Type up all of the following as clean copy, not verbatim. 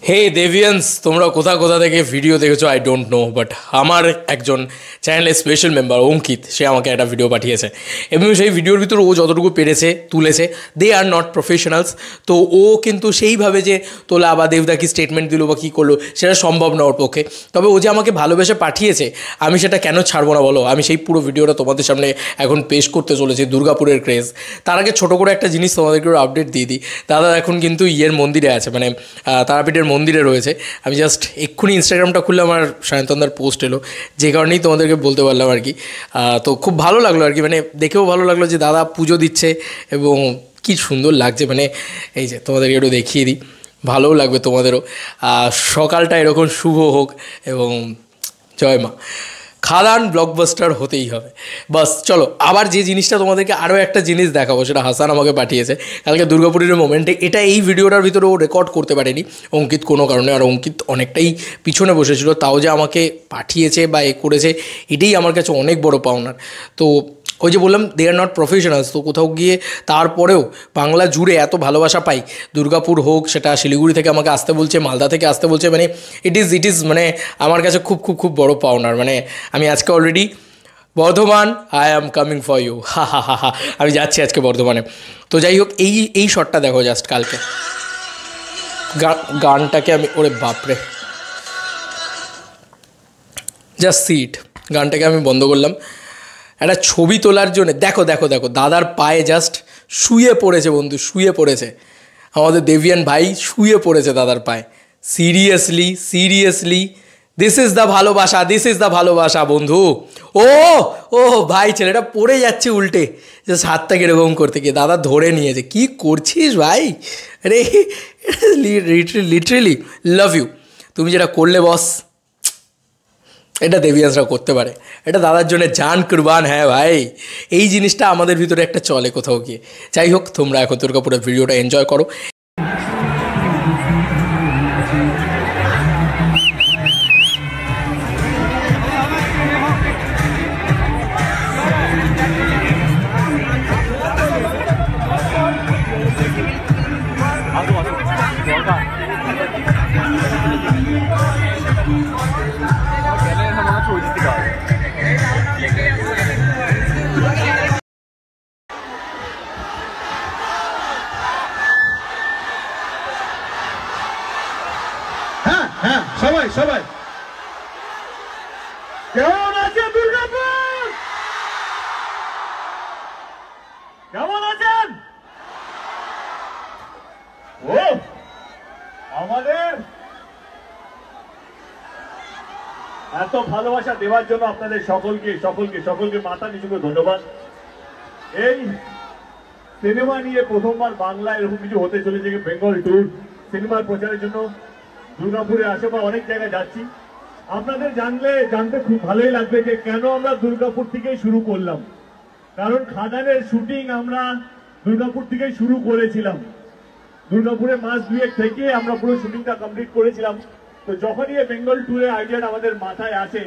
হে deviance, তোমরা কোথা কোথা থেকে ভিডিও দেখেছো আই ডোন্ট নো, বাট আমার একজন চ্যানেলের স্পেশাল মেম্বার অঙ্কিত, সে আমাকে একটা ভিডিও পাঠিয়েছে এবং সেই ভিডিওর ভিতরে ও যতটুকু পেরেছে তুলেছে। দে আর নট প্রফেশনালস, তো ও কিন্তু সেইভাবে যে তোলা বা দেবদা কি স্টেটমেন্ট দিল বা কী করলো সেটা সম্ভব না ওর পক্ষে। তবে ও যে আমাকে ভালোবেসে পাঠিয়েছে আমি সেটা কেন ছাড়বো না বলো। আমি সেই পুরো ভিডিওটা তোমাদের সামনে এখন পেশ করতে চলেছি, দুর্গাপুরের ক্রেজ। তার আগে ছোটো করে একটা জিনিস তোমাদেরকে আপডেট দিয়ে দিই। দাদা এখন কিন্তু ইয়ের মন্দিরে আছে, মানে তারাপীঠের মন্দিরে রয়েছে। আমি জাস্ট এক্ষুনি ইনস্টাগ্রামটা খুললে আমার সায়ন্তনদার পোস্ট এলো, যে কারণেই তোমাদেরকে বলতে পারলাম আর কি। তো খুব ভালো লাগলো আর কি, মানে দেখেও ভালো লাগলো যে দাদা পুজো দিচ্ছে এবং কি সুন্দর লাগছে। মানে এই যে তোমাদেরকে একটু দেখিয়ে দিই, ভালোও লাগবে তোমাদেরও। সকালটা এরকম শুভ হোক এবং জয় মা। খাদান ব্লকবাস্টার হতেই হবে। বাস চলো, আবার যে জিনিসটা তোমাদেরকে আরও একটা জিনিস দেখাবো, সেটা হাসান আমাকে পাঠিয়েছে কালকে দুর্গাপুরের মোমেন্টে। এটা এই ভিডিওটার ভিতরে ও রেকর্ড করতে পারেনি অঙ্কিত কোনো কারণে, আর অঙ্কিত অনেকটাই পিছনে বসেছিল, তাও যে আমাকে পাঠিয়েছে বা এ করেছে এটাই আমার কাছে অনেক বড় পাওনার। তো ওই যে বললাম দে আর নট প্রফেশনালস, তো কোথাও গিয়ে তারপরেও বাংলা জুড়ে এত ভালোবাসা পাই। দুর্গাপুর হোক, সেটা শিলিগুড়ি থেকে আমাকে আসতে বলছে, মালদা থেকে আসতে বলছে, মানে ইট ইজ মানে আমার কাছে খুব খুব খুব বড় পাওনার। মানে আমি আজকে already Bardhaman, I am coming for you, হা হা হা হা, আমি যাচ্ছি আজকে বর্ধমানে। তো যাই হোক, এই শটটা দেখো জাস্ট কালকে গানটাকে আমি, ওরে বাপরে, জাস্ট সিট, গানটাকে আমি বন্ধ করলাম একটা ছবি তোলার জন্য। দেখো দেখো দেখো, দাদার পায়ে জাস্ট শুয়ে পড়েছে বন্ধু, শুয়ে পড়েছে আমাদের দেবিয়ান ভাই, শুয়ে পড়েছে দাদার পায়ে। Seriously seriously, this is the ভালোবাসা, দিস ইজ দ্য ভালোবাসা বন্ধু। ও ও ভাই, ছেলেটা পড়ে যাচ্ছে উল্টে, জাস্ট হাতটাকে এরকম করতে গিয়ে দাদা ধরে নিয়েছে। কি করছিস ভাই? আরে লিটারেলি লাভ ইউ, তুমি যেটা করলে বস, এটা দেবিয়ান্সরা করতে পারে। এটা দাদার জন্য জান কুরবান, হ্যাঁ ভাই। এই জিনিসটা আমাদের ভিতরে একটা চলে কোথাও গিয়ে। যাই হোক, তোমরা এখন দুর্গাপুরের ভিডিওটা এনজয় করো। সবাই সবাই কেমন আছে দুর্গাপুর? কেমন আছেন? ও আমাদের এত ভালোবাসা দেওয়ার জন্য আপনাদের সকলকে সকলকে সকলকে মাথা নিচু করে ধন্যবাদ। এই সিনেমা নিয়ে প্রথমবার বাংলা এরকম কিছু হতে চলেছে, বেঙ্গল ট্যুর সিনেমার প্রচারের জন্য দুর্গাপুরে আসে বা অনেক জায়গায় যাচ্ছি। আপনাদের জানতে খুব ভালোই লাগবে যে কেন আমরা দুর্গাপুর থেকেই শুরু করলাম। কারণ খাদানের শুটিং আমরা দুর্গাপুর থেকেই শুরু করেছিলাম। দুর্গাপুরে মাস দুয়েক থেকে আমরা পুরো শুটিংটা কমপ্লিট করেছিলাম। তো যখনই এই বেঙ্গল ট্যুরের আইডিয়াটা আমাদের মাথায় আসে,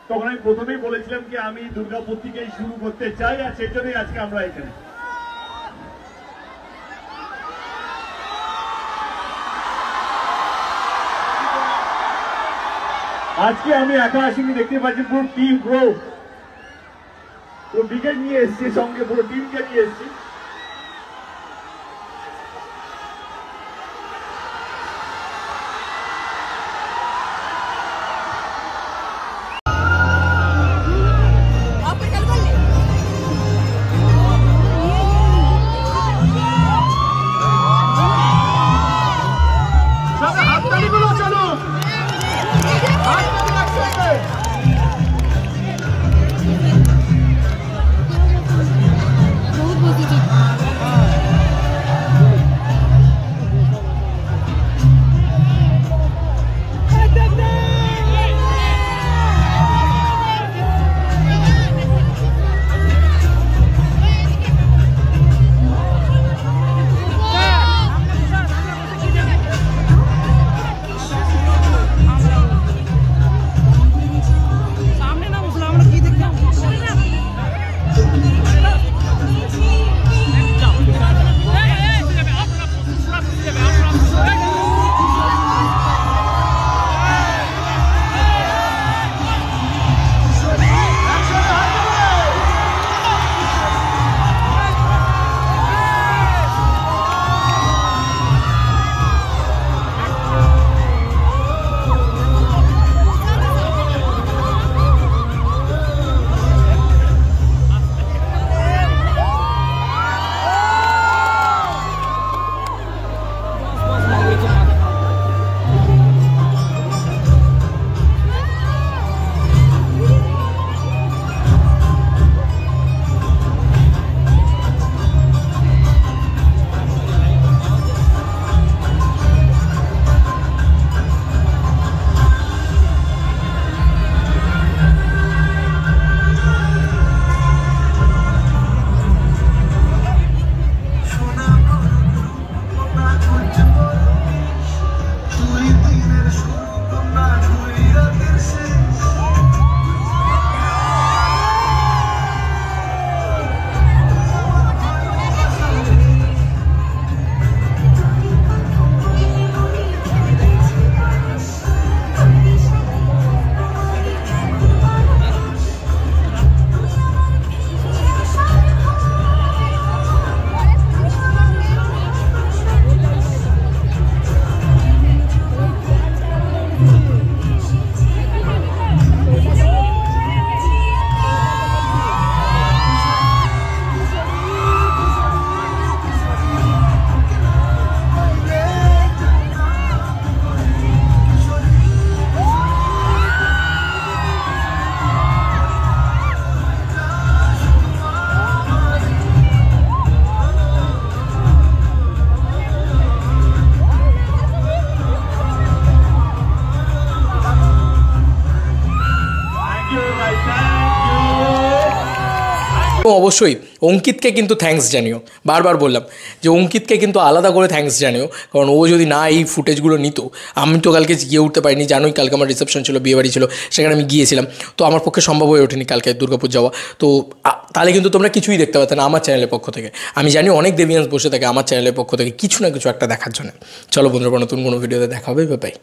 তখন আমি প্রথমেই বলেছিলাম কি আমি দুর্গাপুর থেকেই শুরু করতে চাই, আর সেই জন্যই আজকে আমরা এখানে। আজকে আমি একা আসিনি, দেখতে পাচ্ছি পুরো টিম, পুরো ব্রিগেড নিয়ে এসছি, সঙ্গে পুরো টিমকে নিয়ে এসছি। बहुत অবশ্যই অঙ্কিতকে কিন্তু থ্যাঙ্কস জানিও, বারবার বললাম যে অঙ্কিতকে কিন্তু আলাদা করে থ্যাঙ্কস জানিও, কারণ ও যদি না এই ফুটেজগুলো নিত, আমি তো কালকে গিয়ে উঠতে পারিনি, জানোই কালকে আমার রিসেপশন ছিল, বিয়েবাড়ি ছিল, সেখানে আমি গিয়েছিলাম, তো আমার পক্ষে সম্ভব হয়ে ওঠেনি কালকে দুর্গাপুর যাওয়া। তো তাহলে কিন্তু তোমরা কিছুই দেখতে পারতে না আমার চ্যানেলের পক্ষ থেকে। আমি জানি অনেক দেবিয়ান্স বসে থাকে আমার চ্যানেলের পক্ষ থেকে কিছু না কিছু একটা দেখার জন্য। চলো বন্ধুরা, নতুন কোনো ভিডিওতে দেখা হবে, বাই।